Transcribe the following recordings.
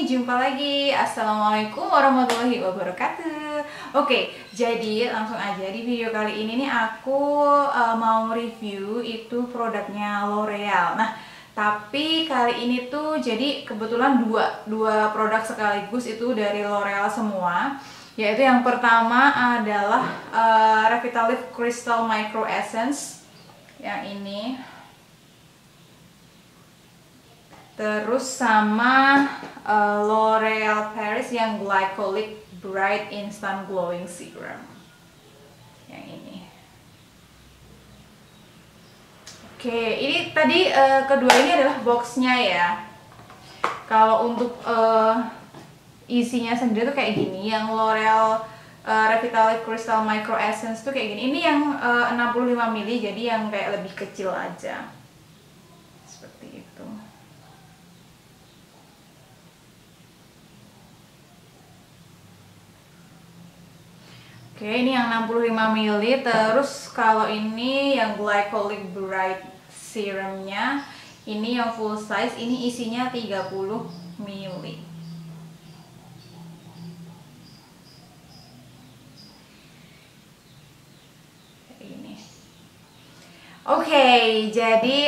jumpa lagi. Assalamualaikum warahmatullahi wabarakatuh. Oke, jadi langsung aja di video kali ini nih aku mau review itu produknya L'Oreal. Nah, tapi kali ini tuh jadi kebetulan dua produk sekaligus itu dari L'Oreal semua. Yaitu yang pertama adalah Revitalift Crystal Micro Essence yang ini. Terus sama L'Oreal Paris yang Glycolic Bright Instant Glowing Serum yang ini. Oke, ini tadi kedua ini adalah boxnya ya. Kalau untuk isinya sendiri tuh kayak gini. Yang L'Oreal Revitalift Crystal Micro Essence tuh kayak gini. Ini yang 65 ml, jadi yang kayak lebih kecil aja. Seperti itu. Oke, ini yang 65 ml. Terus kalau ini yang Glycolic Bright Serumnya, ini yang full size, ini isinya 30 ml. Ini. Oke, jadi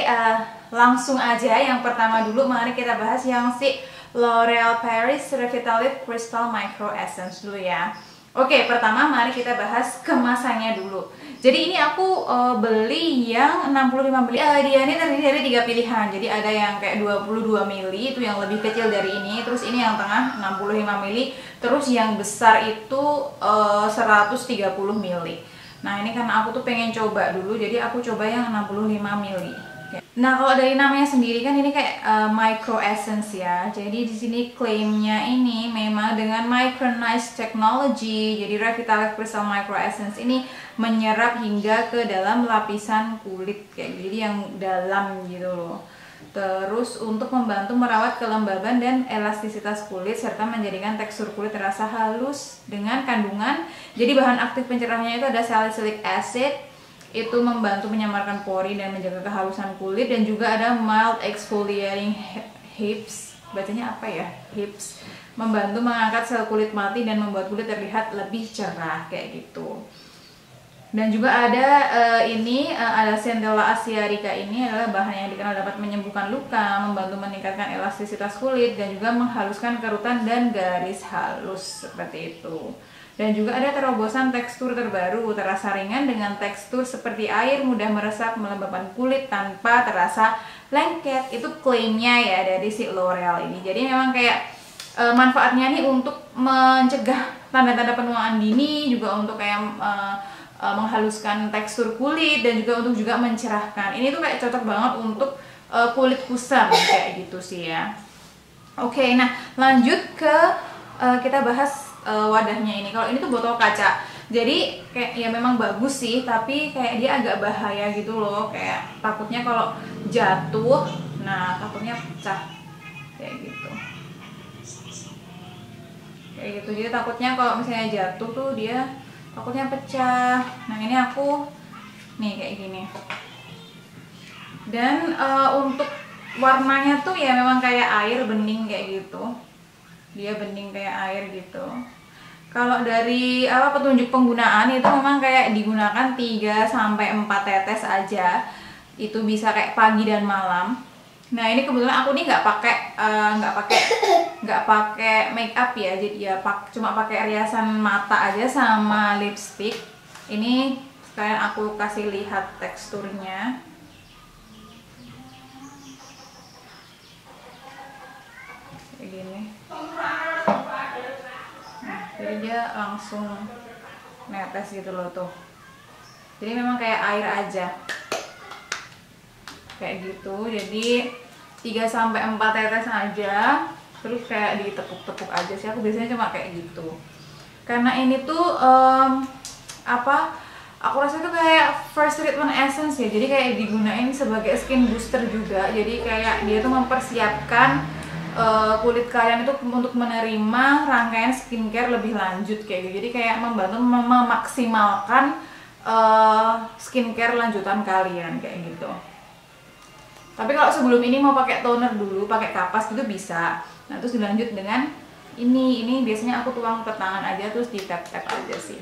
langsung aja yang pertama dulu, mari kita bahas yang si L'Oreal Paris Revitalift Crystal Micro Essence dulu ya. Oke, pertama mari kita bahas kemasannya dulu. Jadi ini aku beli yang 65 ml. Dia ini terdiri dari 3 pilihan. Jadi ada yang kayak 22 ml, itu yang lebih kecil dari ini. Terus ini yang tengah 65 ml. Terus yang besar itu 130 ml. Nah, ini karena aku tuh pengen coba dulu, jadi aku coba yang 65 ml. Nah, kalau dari namanya sendiri kan ini kayak micro essence ya. Jadi di sini klaimnya ini memang dengan micronized technology. Jadi Revitalift Crystal Micro Essence ini menyerap hingga ke dalam lapisan kulit kayak jadi yang dalam gitu loh. Terus untuk membantu merawat kelembaban dan elastisitas kulit serta menjadikan tekstur kulit terasa halus dengan kandungan. Jadi bahan aktif pencerahnya itu ada salicylic acid. Itu membantu menyamarkan pori dan menjaga kehalusan kulit, dan juga ada mild exfoliating hips, bacanya apa ya, hips, membantu mengangkat sel kulit mati dan membuat kulit terlihat lebih cerah kayak gitu. Dan juga ada ada Centella asiatica. Ini adalah bahan yang dikenal dapat menyembuhkan luka, membantu meningkatkan elastisitas kulit, dan juga menghaluskan kerutan dan garis halus seperti itu. Dan juga ada terobosan tekstur terbaru, terasa ringan dengan tekstur seperti air, mudah meresap, melembabkan kulit tanpa terasa lengket. Itu klaimnya ya dari si L'Oreal ini. Jadi memang kayak manfaatnya nih untuk mencegah tanda-tanda penuaan dini, juga untuk kayak menghaluskan tekstur kulit, dan juga untuk juga mencerahkan. Ini tuh kayak cocok banget untuk kulit kusam kayak gitu sih ya. Oke, nah lanjut ke kita bahas wadahnya ini. Kalau ini tuh botol kaca, jadi kayak ya memang bagus sih, tapi kayak dia agak bahaya gitu loh, kayak takutnya kalau jatuh, nah takutnya pecah kayak gitu. Kayak gitu, jadi takutnya kalau misalnya jatuh tuh dia takutnya pecah. Nah ini aku nih kayak gini. Dan untuk warnanya tuh ya memang kayak air bening kayak gitu. Dia bening kayak air gitu. Kalau dari petunjuk penggunaan itu memang kayak digunakan 3-4 tetes aja. Itu bisa kayak pagi dan malam. Nah, ini kebetulan aku nih nggak pakai make up ya. Jadi ya cuma pakai riasan mata aja sama lipstick. Ini sekalian aku kasih lihat teksturnya. Kayak gini. Jadi dia langsung netes gitu loh tuh. Jadi memang kayak air aja. Kayak gitu. Jadi 3-4 tetes aja. Terus kayak ditepuk-tepuk aja sih. Aku biasanya cuma kayak gitu. Karena ini tuh aku rasa itu kayak first treatment essence ya. Jadi kayak digunain sebagai skin booster juga. Jadi kayak dia tuh mempersiapkan kulit kalian itu untuk menerima rangkaian skincare lebih lanjut kayak gitu. Jadi kayak membantu memaksimalkan skincare lanjutan kalian kayak gitu. Tapi kalau sebelum ini mau pakai toner dulu, pakai kapas gitu bisa. Nah terus dilanjut dengan ini biasanya aku tuang ke tangan aja terus di tap-tap aja sih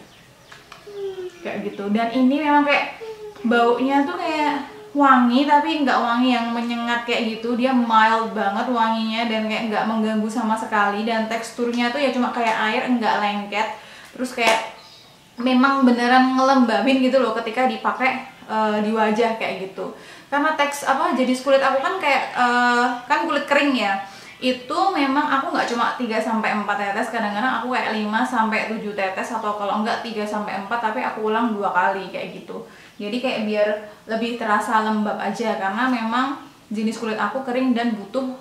kayak gitu. Dan ini memang kayak baunya tuh kayak wangi tapi nggak wangi yang menyengat kayak gitu, dia mild banget wanginya dan kayak nggak mengganggu sama sekali. Dan teksturnya tuh ya cuma kayak air, nggak lengket, terus kayak memang beneran ngelembabin gitu loh ketika dipakai di wajah kayak gitu. Karena jenis kulit aku kan kayak kan kulit kering ya, itu memang aku nggak cuma 3-4 tetes, kadang-kadang aku kayak 5-7 tetes, atau kalau enggak 3-4 tapi aku ulang 2 kali kayak gitu. Jadi kayak biar lebih terasa lembab aja, karena memang jenis kulit aku kering dan butuh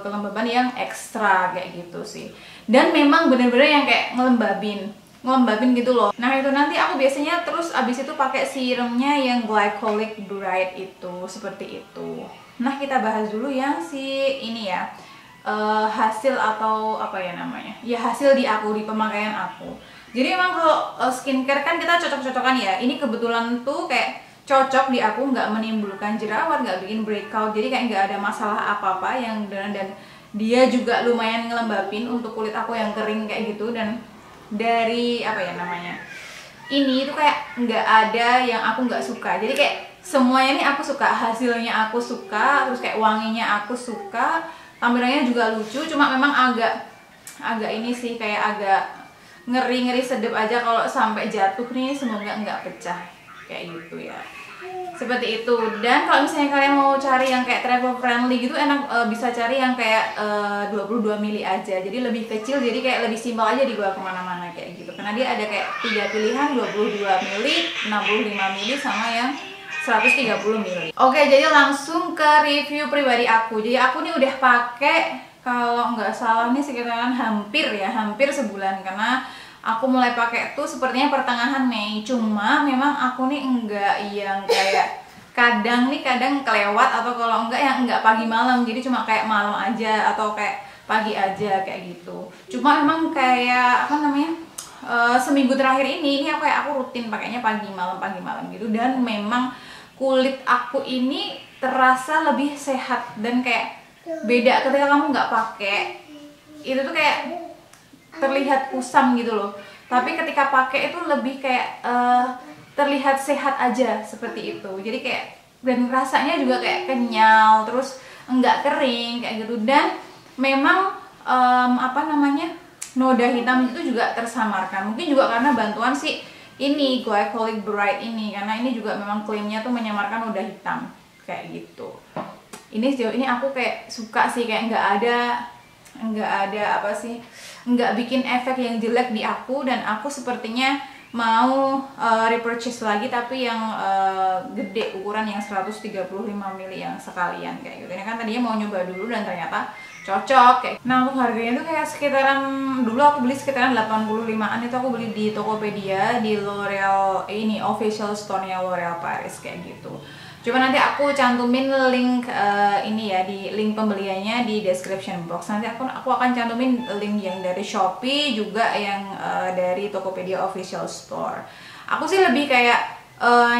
kelembaban yang ekstra kayak gitu sih. Dan memang bener-bener yang kayak ngelembabin gitu loh. Nah itu nanti aku biasanya terus abis itu pakai serumnya yang Glycolic Bright itu, seperti itu. Nah kita bahas dulu yang si ini ya, hasil atau apa ya namanya, ya hasil di pemakaian aku. Jadi emang kalau skincare kan kita cocok-cocokan ya. Ini kebetulan tuh kayak cocok di aku, nggak menimbulkan jerawat, nggak bikin breakout, jadi kayak nggak ada masalah apa-apa yang dan dia juga lumayan ngelembabin untuk kulit aku yang kering kayak gitu. Dan dari apa ya namanya, ini tuh kayak nggak ada yang aku nggak suka, jadi kayak semuanya ini aku suka, hasilnya aku suka, terus kayak wanginya aku suka, tampilannya juga lucu. Cuma memang agak ini sih, kayak agak ngeri sedep aja kalau sampai jatuh nih, semoga nggak pecah kayak gitu ya, seperti itu. Dan kalau misalnya kalian mau cari yang kayak travel friendly gitu, enak bisa cari yang kayak 22 mili aja, jadi lebih kecil, jadi kayak lebih simpel aja dibawa kemana-mana kayak gitu, karena dia ada kayak 3 pilihan, 22 mili, 65 mili, sama yang 130 mili. Oke, jadi langsung ke review pribadi aku. Jadi aku nih udah pakai, kalau nggak salah nih sekitaran hampir sebulan, karena aku mulai pakai tuh sepertinya pertengahan Mei. Cuma memang aku nih enggak yang kayak kadang kelewat, atau kalau enggak yang enggak pagi malam, jadi cuma kayak malam aja atau kayak pagi aja kayak gitu. Cuma memang kayak apa namanya, seminggu terakhir ini aku rutin pakainya pagi malam gitu. Dan memang kulit aku ini terasa lebih sehat dan kayak beda ketika kamu nggak pakai. Itu tuh kayak terlihat kusam gitu loh, tapi ketika pakai itu lebih kayak terlihat sehat aja, seperti itu. Jadi kayak, dan rasanya juga kayak kenyal, terus enggak kering kayak gitu. Dan memang apa namanya, noda hitam itu juga tersamarkan, mungkin juga karena bantuan si ini Glycolic Bright ini, karena ini juga memang klaimnya tuh menyamarkan noda hitam kayak gitu. Ini sejauh ini aku kayak suka sih, kayak nggak ada apa sih, nggak bikin efek yang jelek di aku. Dan aku sepertinya mau repurchase lagi, tapi yang gede, ukuran yang 135 mili yang sekalian kayak gitu. Ini kan tadinya mau nyoba dulu dan ternyata cocok kayak. Nah untuk harganya tuh kayak sekitaran, dulu aku beli sekitaran 85-an, itu aku beli di Tokopedia, di L'Oreal ini official store-nya L'Oreal Paris kayak gitu. Coba nanti aku cantumin link ini ya, di link pembeliannya di description box. Nanti aku akan cantumin link yang dari Shopee, juga yang dari Tokopedia official store. Aku sih lebih kayak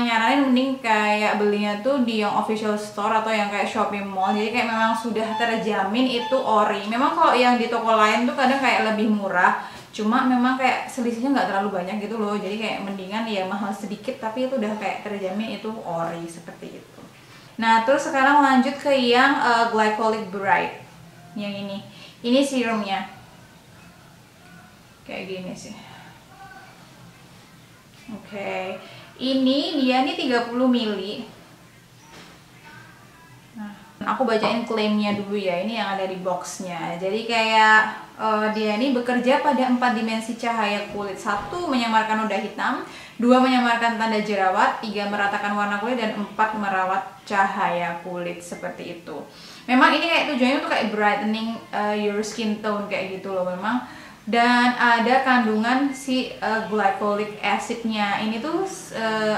nyaranin mending kayak belinya tuh di yang official store atau yang kayak Shopee Mall. Jadi kayak memang sudah terjamin itu ori. Memang kalau yang di toko lain tuh kadang kayak lebih murah, cuma memang kayak selisihnya nggak terlalu banyak gitu loh. Jadi kayak mendingan ya mahal sedikit tapi itu udah kayak terjamin itu ori, seperti itu. Nah terus sekarang lanjut ke yang Glycolic Bright, yang ini serumnya kayak gini sih. Oke, ini dia nih 30 mili. Nah, aku bacain klaimnya dulu ya, ini yang ada di boxnya. Jadi kayak dia ini bekerja pada 4 dimensi cahaya kulit. 1. Menyamarkan noda hitam, 2. Menyamarkan tanda jerawat, 3. Meratakan warna kulit, dan 4. Merawat cahaya kulit, seperti itu. Memang ini kayak tujuannya tuh kayak brightening your skin tone kayak gitu loh memang. Dan ada kandungan si glycolic acidnya. Ini tuh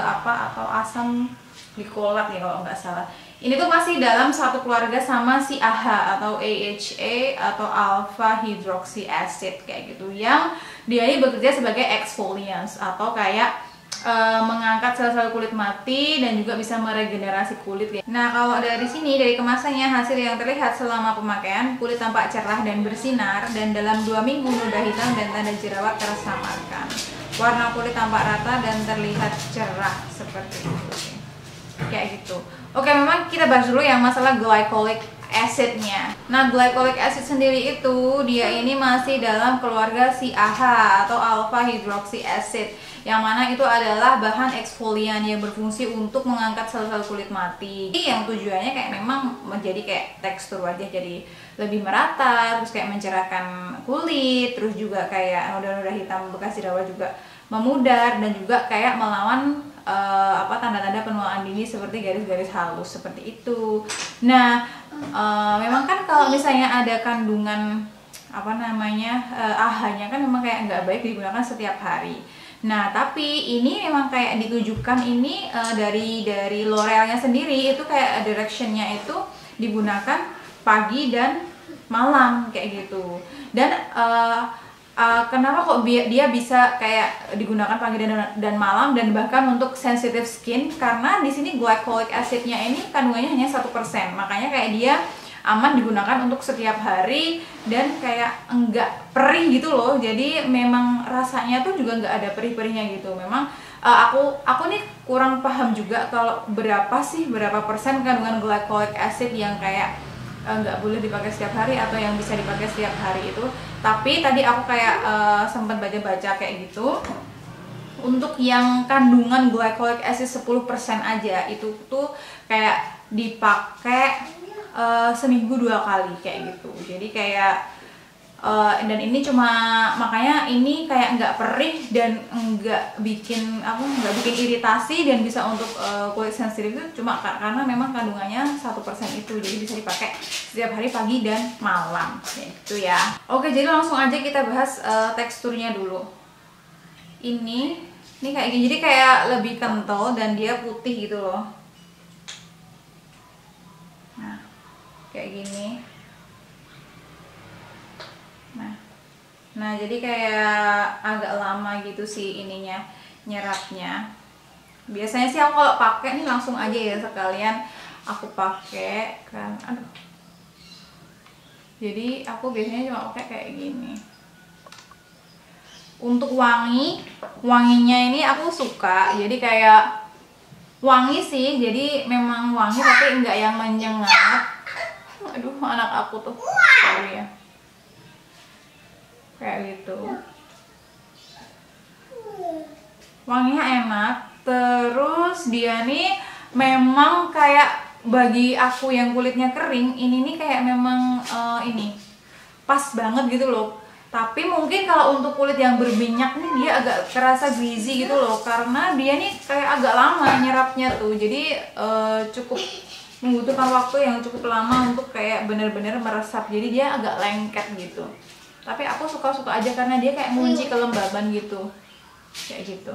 atau asam glikolat ya kalau nggak salah. Ini tuh masih dalam satu keluarga sama si AHA atau AHA atau alpha hydroxy acid kayak gitu, yang dia ini bekerja sebagai exfoliants atau kayak mengangkat sel-sel kulit mati dan juga bisa meregenerasi kulit ya. Nah, kalau dari sini, dari kemasannya, hasil yang terlihat selama pemakaian, kulit tampak cerah dan bersinar, dan dalam 2 minggu noda hitam dan tanda jerawat tersamarkan. Warna kulit tampak rata dan terlihat cerah seperti itu. Kayak gitu. Oke, memang kita bahas dulu yang masalah glycolic acidnya. Nah, glycolic acid sendiri itu dia ini masih dalam keluarga CAH atau alpha hydroxy acid, yang mana itu adalah bahan eksfolian yang berfungsi untuk mengangkat sel-sel kulit mati. Yang tujuannya kayak memang menjadi kayak tekstur wajah jadi lebih merata, terus kayak mencerahkan kulit, terus juga kayak noda-noda hitam bekas jerawat juga memudar, dan juga kayak melawan tanda-tanda penuaan dini seperti garis-garis halus seperti itu. Nah, memang kan kalau misalnya ada kandungan AHA-nya kan memang kayak nggak baik digunakan setiap hari. Nah, tapi ini memang kayak ditujukan ini dari L'Oreal-nya sendiri itu kayak direction-nya itu digunakan pagi dan malam kayak gitu. Dan kenapa kok dia bisa kayak digunakan pagi dan malam, dan bahkan untuk sensitive skin, karena di sini glycolic acid-nya ini kandungannya hanya 1%, makanya kayak dia aman digunakan untuk setiap hari dan kayak enggak perih gitu loh. Jadi memang rasanya tuh juga enggak ada perih-perihnya gitu. Memang aku nih kurang paham juga kalau berapa persen kandungan glycolic acid yang kayak nggak boleh dipakai setiap hari atau yang bisa dipakai setiap hari itu. Tapi tadi aku kayak sempat baca-baca kayak gitu. Untuk yang kandungan glycolic acid 10% aja itu tuh kayak dipakai seminggu 2 kali kayak gitu. Jadi kayak dan ini cuma, makanya ini kayak nggak perih dan nggak bikin iritasi, dan bisa untuk kulit sensitif itu cuma karena memang kandungannya 1% itu, jadi bisa dipakai setiap hari pagi dan malam gitu ya. Oke, jadi langsung aja kita bahas teksturnya dulu. Ini kayak gini, jadi kayak lebih kental dan dia putih gitu loh. Nah, kayak gini. Nah, jadi kayak agak lama gitu sih ininya nyerapnya. Biasanya sih aku kalau pakai nih langsung aja ya, sekalian aku pakai kan. Aduh. Jadi aku biasanya cuma pakai kayak gini. Untuk wanginya ini aku suka. Jadi kayak wangi sih, jadi memang wangi tapi enggak yang menyengat. Aduh, anak aku tuh. Sorry ya. Kayak gitu. Wanginya enak. Terus dia nih memang kayak, bagi aku yang kulitnya kering, ini nih kayak memang ini pas banget gitu loh. Tapi mungkin kalau untuk kulit yang berminyak nih dia agak kerasa greasy gitu loh, karena dia nih kayak agak lama nyerapnya tuh. Jadi cukup membutuhkan waktu yang cukup lama untuk kayak bener-bener meresap. Jadi dia agak lengket gitu. Tapi aku suka-suka aja karena dia kayak mengunci kelembaban gitu. Kayak gitu.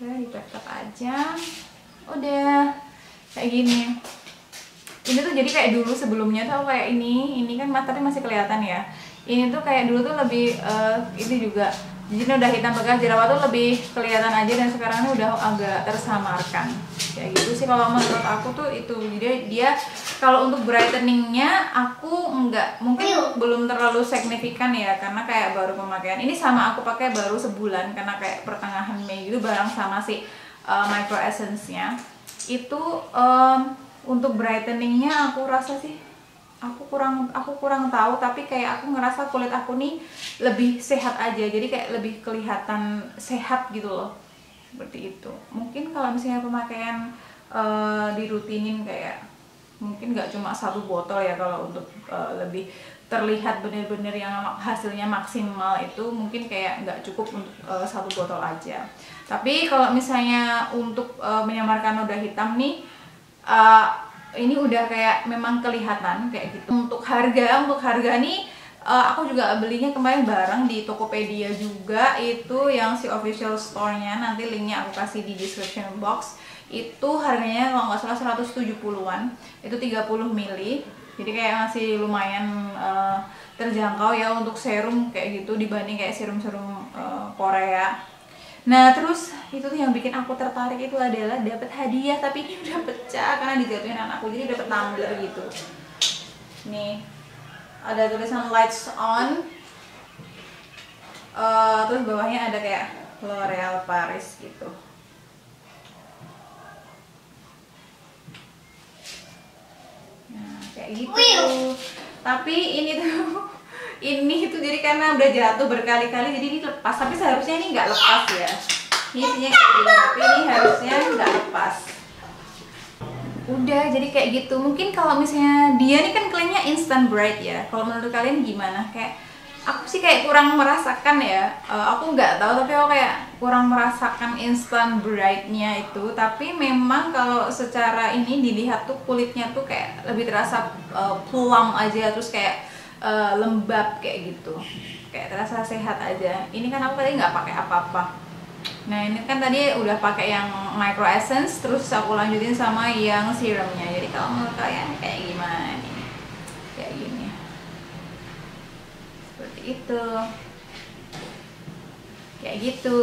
Ya, ditap-tap aja. Udah kayak gini. Ini tuh jadi kayak dulu sebelumnya tuh kayak ini kan tapi masih kelihatan ya. Ini tuh kayak dulu tuh lebih ini juga. Jadi udah hitam bekas jerawat tuh lebih kelihatan aja, dan sekarang ini udah agak tersamarkan. Kayak gitu sih kalau menurut aku tuh itu. Jadi dia kalau untuk brightening-nya aku mungkin belum terlalu signifikan ya, karena kayak baru pemakaian. Ini sama aku pakai baru sebulan karena kayak pertengahan Mei gitu, bareng sama si Micro Essence-nya. Itu untuk brightening-nya aku rasa sih aku kurang tahu, tapi kayak aku ngerasa kulit aku nih lebih sehat aja, jadi kayak lebih kelihatan sehat gitu loh, seperti itu. Mungkin kalau misalnya pemakaian dirutinin kayak mungkin nggak cuma 1 botol ya, kalau untuk lebih terlihat bener-bener yang hasilnya maksimal itu mungkin kayak nggak cukup untuk 1 botol aja. Tapi kalau misalnya untuk menyamarkan noda hitam nih, ini udah kayak memang kelihatan kayak gitu. Untuk harga nih aku juga belinya kemarin bareng di Tokopedia juga, itu yang si official store-nya, nanti linknya aku kasih di description box. Itu harganya kalau nggak salah 170-an, itu 30 ml, jadi kayak masih lumayan terjangkau ya untuk serum kayak gitu, dibanding kayak serum-serum Korea. Nah terus itu tuh yang bikin aku tertarik itu adalah dapat hadiah, tapi ini udah pecah karena dijatuhin anakku, jadi dapat tumbler gitu. Nih ada tulisan lights on, terus bawahnya ada kayak L'Oreal Paris gitu. Nah kayak gitu. Tapi ini tuh ini tuh jadi karena udah jatuh berkali-kali jadi ini lepas, tapi seharusnya ini nggak lepas ya. Ini isinya kayak gini, tapi ini harusnya nggak lepas. Udah jadi kayak gitu. Mungkin kalau misalnya dia nih kan klaimnya instant bright ya, kalau menurut kalian gimana? Kayak aku sih kayak kurang merasakan ya, aku nggak tahu tapi aku kayak kurang merasakan instant brightnya itu. Tapi memang kalau secara ini dilihat tuh kulitnya tuh kayak lebih terasa plump aja, terus kayak lembab kayak gitu, kayak terasa sehat aja. Ini kan aku tadi nggak pakai apa-apa. Nah ini kan tadi udah pakai yang micro essence, terus aku lanjutin sama yang serumnya. Jadi kalau menurut kalian kayak gimana nih? Kayak gini, seperti itu, kayak gitu.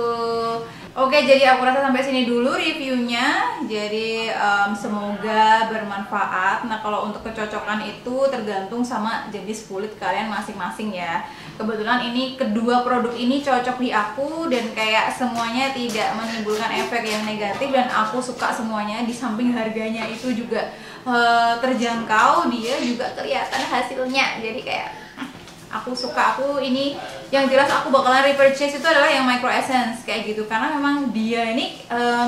Oke, jadi aku rasa sampai sini dulu reviewnya. Jadi semoga bermanfaat. Nah kalau untuk kecocokan itu tergantung sama jenis kulit kalian masing-masing ya. Kebetulan ini kedua produk ini cocok di aku dan kayak semuanya tidak menimbulkan efek yang negatif dan aku suka semuanya. Di samping harganya itu juga terjangkau, dia juga kelihatan hasilnya. Jadi kayak aku suka. Aku ini yang jelas aku bakalan repurchase itu adalah yang micro essence kayak gitu, karena memang dia ini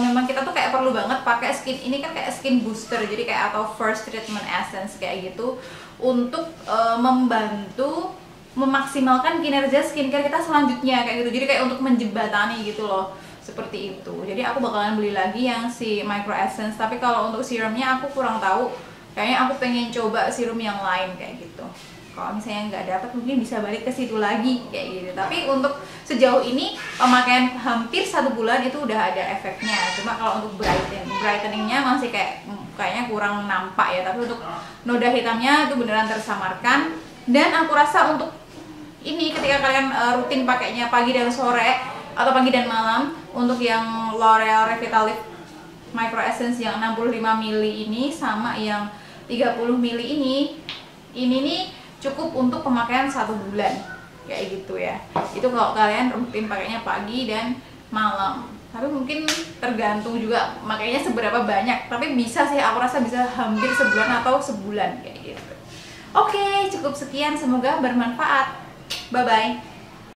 memang kita tuh kayak perlu banget pakai skin ini kan kayak skin booster, jadi kayak atau first treatment essence kayak gitu untuk membantu memaksimalkan kinerja skincare kita selanjutnya kayak gitu. Jadi kayak untuk menjembatani gitu loh, seperti itu. Jadi aku bakalan beli lagi yang si micro essence, tapi kalau untuk serumnya aku kurang tahu. Kayaknya aku pengen coba serum yang lain kayak gitu. Kalau misalnya nggak dapat mungkin bisa balik ke situ lagi kayak gitu. Tapi untuk sejauh ini pemakaian hampir 1 bulan itu udah ada efeknya. Cuma kalau untuk brightening-nya masih kayaknya kurang nampak ya. Tapi untuk noda hitamnya itu beneran tersamarkan. Dan aku rasa untuk ini ketika kalian rutin pakainya pagi dan sore atau pagi dan malam, untuk yang L'Oreal Revitalift Micro Essence yang 65 ml ini sama yang 30 ml ini nih cukup untuk pemakaian 1 bulan kayak gitu ya. Itu kalau kalian rutin pakainya pagi dan malam. Tapi mungkin tergantung juga makanya seberapa banyak. Tapi bisa sih, aku rasa bisa hampir sebulan atau sebulan kayak gitu. Oke, cukup sekian, semoga bermanfaat. Bye bye.